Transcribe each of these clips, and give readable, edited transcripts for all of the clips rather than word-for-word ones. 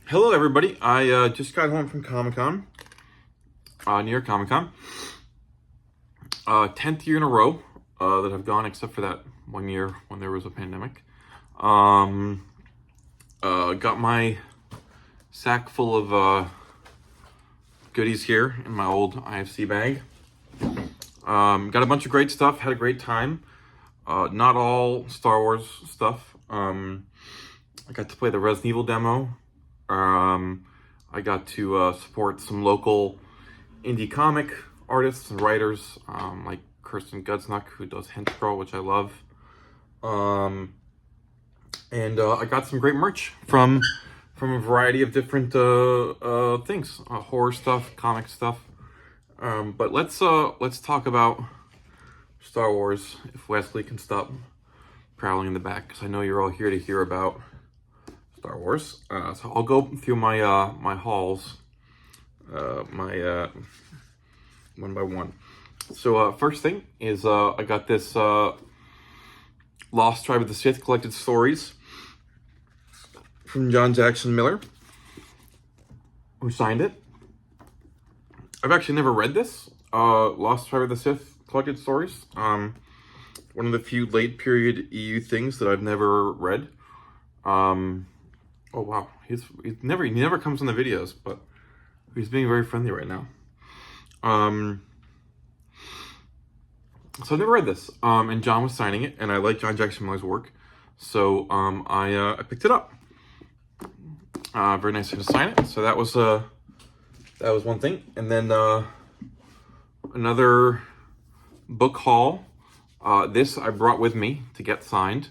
Hello, everybody. I just got home from Comic-Con, New York Comic-Con. 10th year in a row that I've gone, except for that 1 year when there was a pandemic. Got my sack full of goodies here in my old IFC bag. Got a bunch of great stuff. Had a great time. Not all Star Wars stuff. I got to play the Resident Evil demo. I got to support some local indie comic artists and writers, like Kirsten Gudsnuck, who does Hint Pro, which I love. And I got some great merch from a variety of different things, horror stuff, comic stuff. But let's talk about Star Wars, if Wesley can stop prowling in the back, because I know you're all here to hear about Star Wars. So I'll go through my my hauls, one by one. So first thing is I got this Lost Tribe of the Sith collected stories from John Jackson Miller, who signed it. I've actually never read this Lost Tribe of the Sith collected stories. One of the few late period EU things that I've never read. Oh wow, he never comes on the videos, but he's being very friendly right now. So I've never read this, and John was signing it, and I like John Jackson Miller's work, so I picked it up. Very nice to sign it. So that was one thing, and then another book haul. This I brought with me to get signed.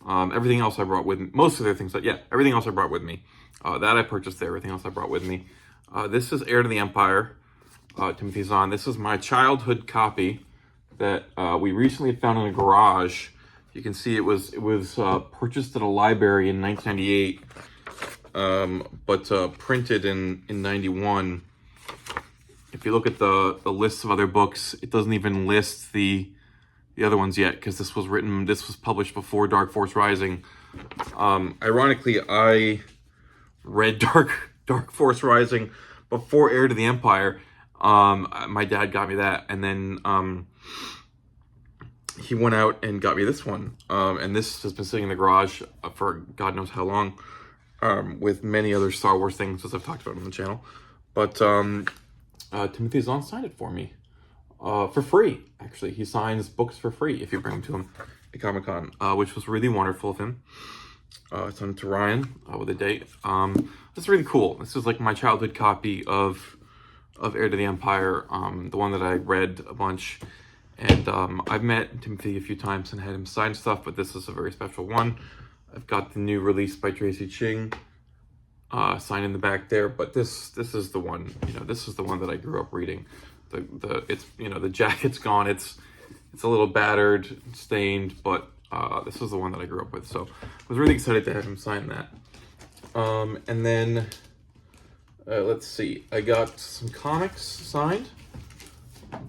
Everything else I brought with me. Most of the things everything else I brought with me. That I purchased there. Everything else I brought with me. This is Heir to the Empire, Timothy Zahn. This is my childhood copy that we recently found in a garage. You can see it was purchased at a library in 1998, but printed in 91. If you look at the list of other books, it doesn't even list the other ones yet, because this was published before Dark Force Rising. Ironically, I read Dark Force Rising before Heir to the Empire. My dad got me that, and then he went out and got me this one. And this has been sitting in the garage for God knows how long, with many other Star Wars things, as I've talked about on the channel. But Timothy Zahn signed it for me. For free, actually. He signs books for free if you bring them to him at Comic-Con, which was really wonderful of him. It's on to Ryan with a date. This is really cool. This is like my childhood copy of Heir to the Empire, the one that I read a bunch. And I've met Timothy a few times and had him sign stuff, but this is a very special one. I've got the new release by Tracy Ching signed in the back there, but this is the one. This is the one that I grew up reading. The jacket's gone. It's a little battered, stained, but this is the one that I grew up with. So I was really excited to have him sign that. And then let's see. I got some comics signed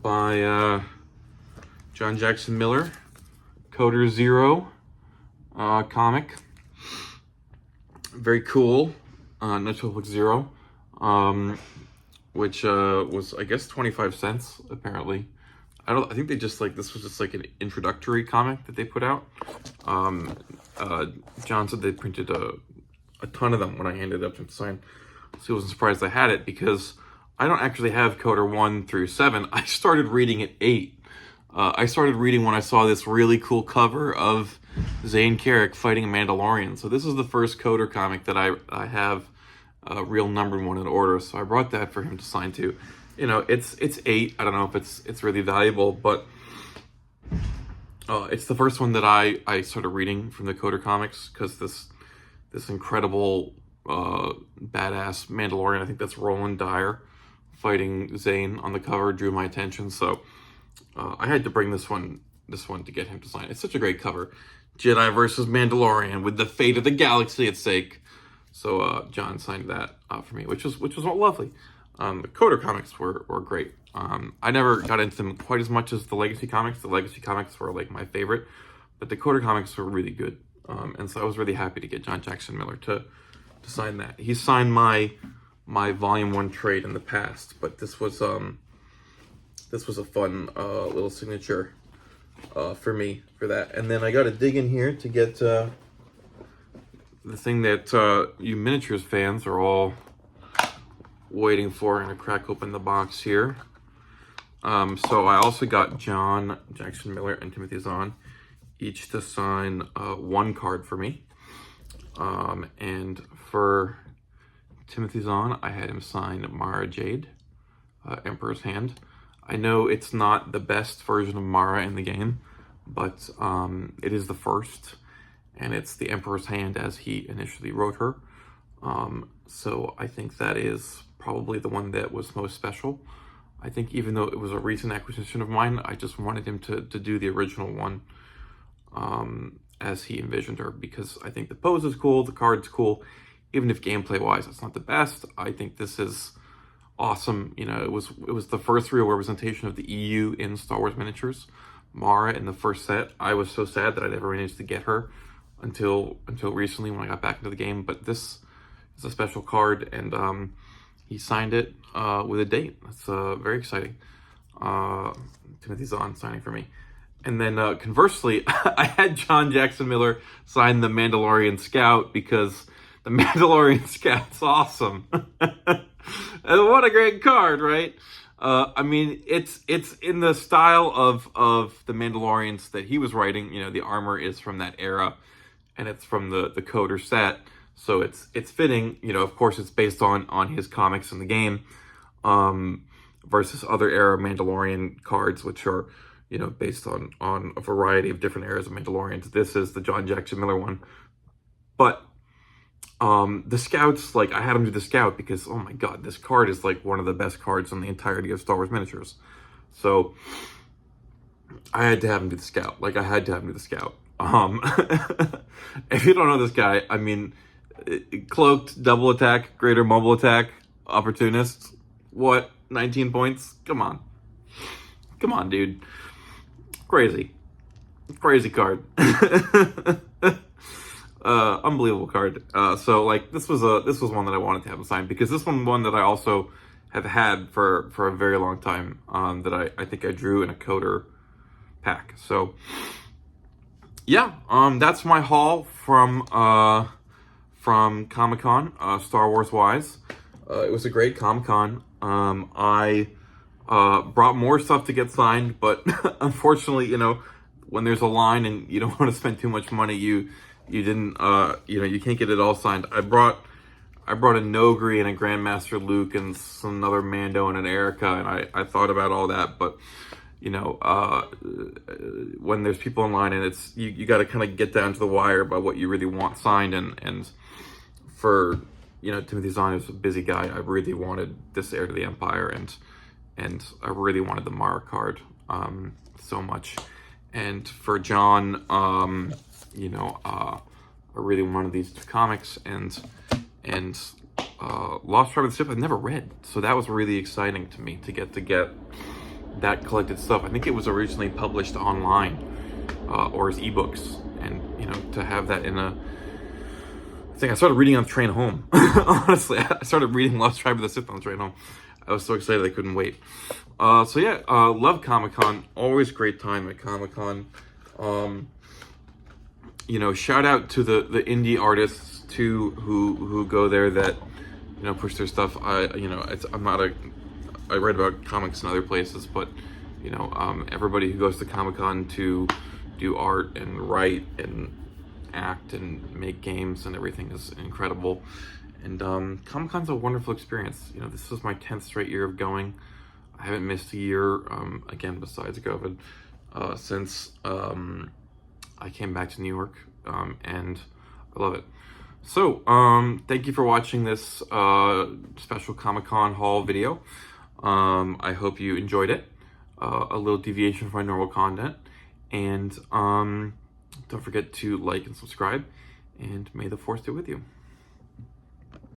by John Jackson Miller, Coder Zero comic. Very cool. Notebook Zero. Which was, I guess, 25 cents, apparently. I think they just, this was just an introductory comic that they put out. John said they printed a ton of them when I handed it up to him to sign. So he wasn't surprised I had it, because I don't actually have Coder 1 through 7. I started reading at 8. I started reading when I saw this really cool cover of Zane Carrick fighting a Mandalorian. So this is the first Coder comic that I have real numbered one in order, so I brought that for him to sign too. It's 8. I don't know if it's really valuable, but it's the first one that I started reading from the Coder comics, because this incredible badass Mandalorian, I think that's Roland Dyer, fighting Zane on the cover, drew my attention. So I had to bring this one to get him to sign. It's such a great cover. Jedi versus Mandalorian with the fate of the galaxy at stake. So John signed that for me, which was lovely. The Coder comics were great. I never got into them quite as much as the Legacy comics. The Legacy comics were my favorite, but the Coder comics were really good. And so I was really happy to get John Jackson Miller to to sign that. He signed my Volume 1 trade in the past, but this was a fun little signature for me for that. And then I got to dig in here to get the thing that you miniatures fans are all waiting for. I'm gonna crack open the box here. So I also got John Jackson Miller and Timothy Zahn each to sign one card for me. And for Timothy Zahn, I had him sign Mara Jade, Emperor's Hand. I know it's not the best version of Mara in the game, but it is the first, and it's the Emperor's Hand as he initially wrote her. So I think that is probably the one that was most special. I think even though it was a recent acquisition of mine, I just wanted him to do the original one as he envisioned her, because I think the pose is cool, the card's cool. Even if gameplay-wise it's not the best, I think this is awesome. You know, it was the first real representation of the EU in Star Wars miniatures. Mara in the first set. I was so sad that I never managed to get her until recently when I got back into the game. But this is a special card, and he signed it with a date. That's very exciting. Timothy Zahn signing for me. And then conversely, I had John Jackson Miller sign the Mandalorian Scout, because the Mandalorian Scout's awesome. And what a great card, right? I mean, it's in the style of the Mandalorians that he was writing. You know, the armor is from that era, and it's from the Coder set, so it's fitting. You know, of course, it's based on his comics in the game, versus other era Mandalorian cards, which are, you know, based on a variety of different eras of Mandalorians. This is the John Jackson Miller one, but the Scouts, like, I had him do the Scout because, oh my god, this card is like one of the best cards in the entirety of Star Wars miniatures. So I had to have him do the Scout. Like, I had to have him do the Scout. If you don't know this guy, I mean, cloaked, double attack, greater mobile attack, opportunist. What? 19 points? Come on. Come on, dude. Crazy. Crazy card. Unbelievable card. So like this was one that I wanted to have him sign, because this one that I also have had for a very long time, that I think I drew in a Coder pack. So yeah, that's my haul from Comic-Con, Star Wars wise. It was a great Comic-Con. I brought more stuff to get signed, but unfortunately, you know, when there's a line and you don't want to spend too much money, you didn't, you know, you can't get it all signed. I brought a Nogri and a Grandmaster Luke and another Mando and an Erica, and I thought about all that, but, you know, when there's people in line, and it's, you got to kind of get down to the wire about what you really want signed, and for, you know, Timothy Zahn is a busy guy. I really wanted this Heir to the Empire, and I really wanted the Mara card so much. And for John, you know, I really wanted these two comics, and Lost Tribe of the Sith I've never read, so that was really exciting to me to get that collected stuff. I think it was originally published online or as ebooks, and you know, to have that in a thing. I started reading on the train home. Honestly, I started reading Lost Tribe of the Sith on the train home. I was so excited I couldn't wait. So yeah, love Comic-Con. Always great time at Comic-Con. You know, shout out to the indie artists too who go there, that, you know, push their stuff. I read about comics in other places, but, you know, everybody who goes to Comic-Con to do art and write and act and make games and everything is incredible. And Comic-Con's a wonderful experience. You know, this is my 10th straight year of going. I haven't missed a year, again, besides COVID, since I came back to New York, and I love it. So, thank you for watching this special Comic-Con haul video. I hope you enjoyed it. A little deviation from my normal content. And don't forget to like and subscribe, and may the Force be with you.